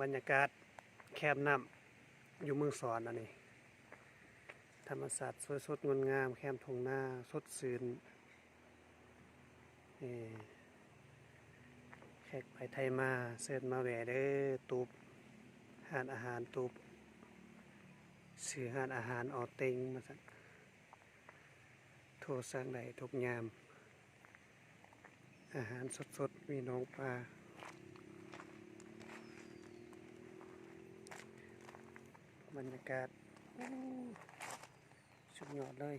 บรรยากาศแคบน้ำอยู่เมืองสอนอันนี้ธรรมศาสตร์สวยสดงดงามแคมทงหน้าสดซื่นแขกไปไทยมาเสิร์ฟมาแหวเด้อตูบหานอาหารตูบสื่อหานอาหารออเต็งมาสักโทรสั่งได้ทุกยามอาหารสดๆมีน้องปลาบรรยากาศสุดยอดเลย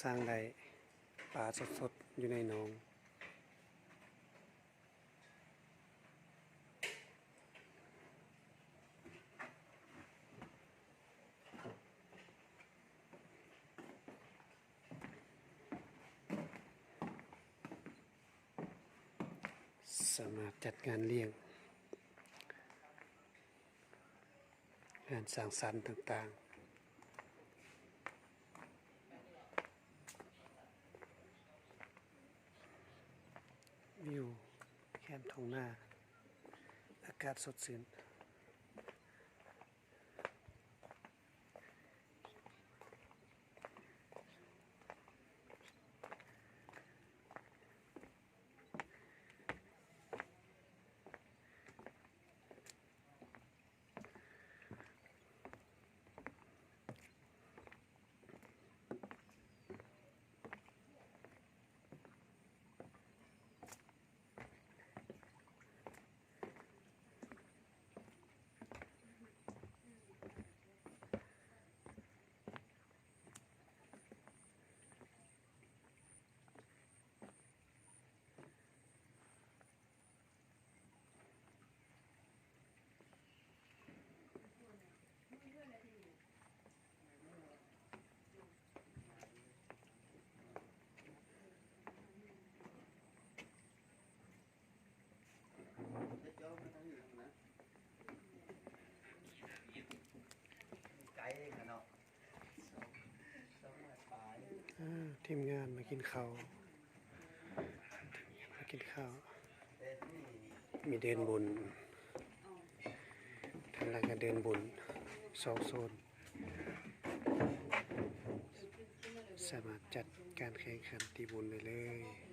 สร้างได้ปลาสดๆอยู่ในหนองสามารถจัดงานเลี้ยงงานสร้างสรรค์ต่างๆวิวแคมป์ทงหน้าอากาศสดชื่นทีมงานมากินข้าวมีเดินบุญทางหลังก็เดินบุญ2 โซนสามารถจัดการแข่งขันตีบุญได้เลย